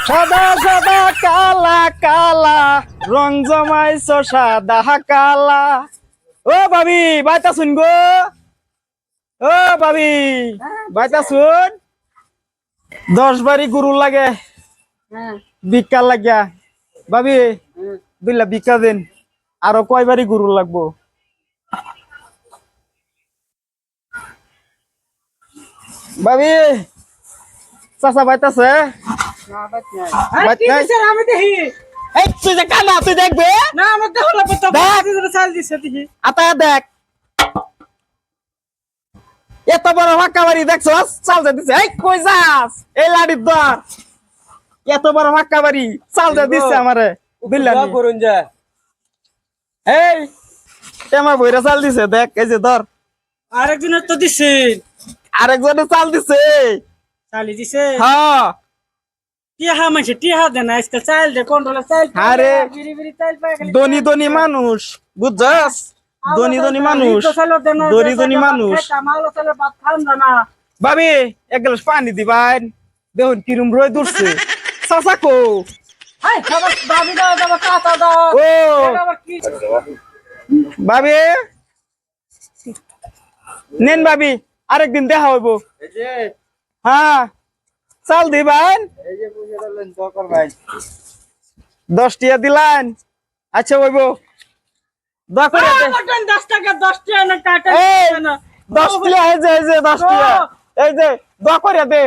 সাদা সাদা কালা কালা রং জমাইছো সাদা কালা। ও ভাবি বাইতা শুন গো, ও ভাবি বাইতা শুন। 10 বারি গরু লাগে ভিক্ষা লাগিয়া ভাবি দুইলা ভিক্ষা দেন। আরো কয় বারি গরু লাগবো? ভাবি চাচা বাইতাছে? আমি দেখি এই তুই যে কানা তুই দেখবে না আমার দেখো চাল দিছে দেখি আতা দেখ এত বড় ফাঁকা বাড়ি দেখছস চাল দিছে। এই কই যাস? এই লাড়ির দর এত বড় ফাঁকা বাড়ি চাল দিচ্ছে আমারে বিল্লানি করুন যা এই আমার বইরা চাল দিছে দেখ এই যে ধর। আরেকজনের তো দিছে আরেকজনে চাল দিছে। চালি দিছে হ্যাঁ টিহা মানছে টিহা দেন আজকে চাল দে কন্ট্রোলে চাল আরে বিড়ি বিড়ি চাল পায় খালি ধনী ধনী মানুষ বুঝছস? ধনী ধনী মানুষ ধনী ধনী মানুষ। মাওলা চালের ভাত খান না ভাবি এক গ্লাস পানি দিবাই দেখুন কিরম রয়ে দূরছে চাচা কো। হাই খাবার দাবি দাও দাও কাটা দাও ও আবার কি ভাবি নেন ভাবি আরেকদিন দেখা হইব। এই যে হ্যাঁ চাল দিবেন এই যে বুঝে দিলেন দরকার ভাই 10 টিয়া দিলেন। আচ্ছা হইব দোয়া করে দে। 10 টাকা 10 টাকা না কাটা এই না 10 টিয়া এই যে 10 টিয়া এই যে দোয়া করে দে।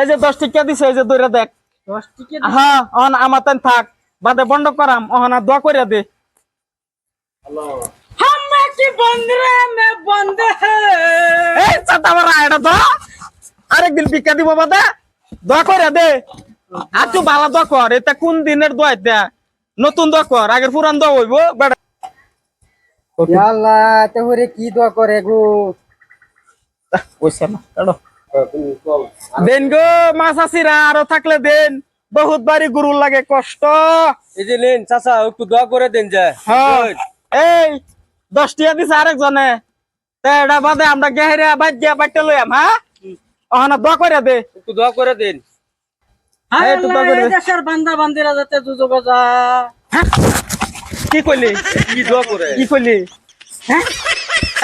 এই যে 10 টিয়া দিছে এই যে ধরে দেখ। 10 টাকা হ্যাঁ অন আমাতেন থাক বাদে বন্ধ করাম অহনা দোয়া করে দে। हम की बंदरे में बंद है এই চাটা মারা এটা তো আরেকদিন ভিক্ষা দিব বাদে দোয়া করে দে। আজু ভালো দোয়া কর। এটা কোন দিনের দোয়া? এটা নতুন দোয়া কর, আগের পুরান দোয়া হইব বেটা। আল্লাহ তোরে কি দোয়া করে গো কইছে না কাটো দেন গো মাছ আসিরা আরো থাকলে দেন। বহুত বাড়ি গরু লাগে কষ্ট। এই যে নেন চাচা একটু দোয়া করে দেন যা হ্যাঁ এই 10 টিয়া দিছে আরেকজনে তে এটা বাদে আমরা গেহেরা বাদ দিয়া বাইতে লইয়াম। হ্যাঁ অহনা দোয়া করে দে। একটু দোয়া করে দেন এই একটু দোয়া করে দে। দেশের বান্দা বান্দিরা যাতে দুজো বাজা কি কইলি? কি দোয়া করে কি কইলি? হ্যাঁ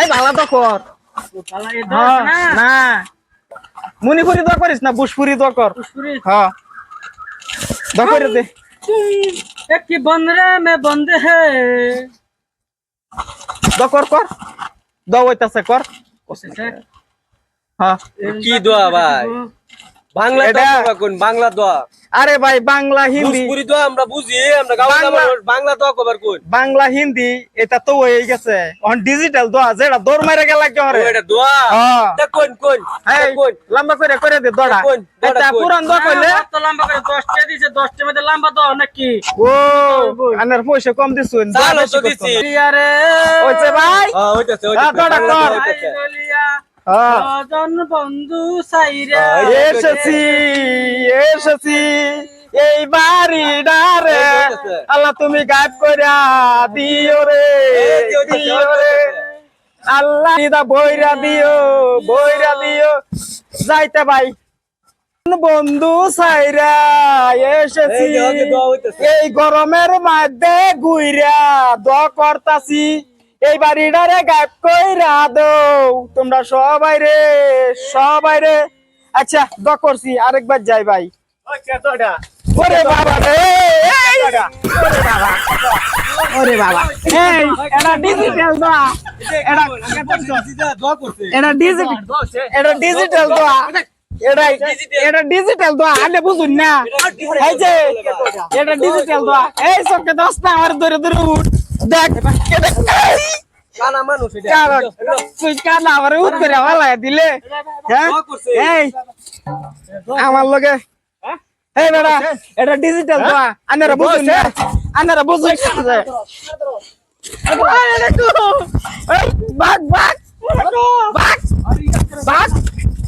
এই ভালো তো কর। শালা এই দোয়া হ্যাঁ, না না মণিপুরি দোয়া করিস না বুসপুরি দোয়া কর। পুষ্পুরি হ্যাঁ দোয়া করে দে। एक की बंदरे में बंद है দোয়া কর কর দোয়া হইতাছে কর। হ্যাঁ কি দোয়া ভাই বাংলা এটা- দোয়া কোন বাংলা দোয়া আরে ভাই বাংলা হিন্দি পুষ্পুরি দোয়া আমরা বুঝি আমরা গাওয়া বাংলা- বাংলা দোয়া কবার কোন বাংলা হিন্দি এটা তো হয়ে গেছে অন ডিজিটাল দোয়া যেটা দৌড় মেরে গেল ও এটা দোয়া হ্যাঁ। এটা কোন কোন এই কোন লম্বা করে দে দোড়া। কোন? দোড়া এটা কোন? পুরান দোয়া কইলে তো লম্বা করে 10 টা দিছে 10 টার মধ্যে লম্বা দোয়া নাকি ও আনার পয়সা কম দিছুন চাল তো দিছি আরে ওইছে ভাই হ্যাঁ ওইটাছে হ্যাঁ, দোড়া বাংলা কর। দোয়া ওইটাছে। হ্যাঁ জন বন্ধু সাইরা এসেছি এসেছি এই বাড়িটারে আল্লাহ তুমি গায়েব কইরা দিও রে দিও রে আল্লাহ নিদা বইরা দিও যাইতে ভাই বন্ধু সাইরা এসেছি এই যে ওকে দোয়া হইতাছে। এই গরমের মধ্যে গুইরা দোয়া করতাছি এই বাড়িটারে গায়েব কইরা দাও তোমরা সবাই রে। আচ্ছা দোয়া করছি আরেকবার যাই ভাই। ওরে বাবা রে ওরে বাবা এই এটা ডিজিটাল দোয়া এটা ডিজিটাল দোয়া এটা ডিজিটাল দোয়া আলে বুঝুন না এই যে এটা ডিজিটাল দোয়া এই সবকে 10 না আর ধরে উঠ দেখ কানা মানুষ এটা কারণ তুই কানা আমার উঠ করে ভালো দিলে হ্যাঁ এই আমার লগে এই বেটা এটা ডিজিটাল দোয়া আনারা বুঝুন না বাঘ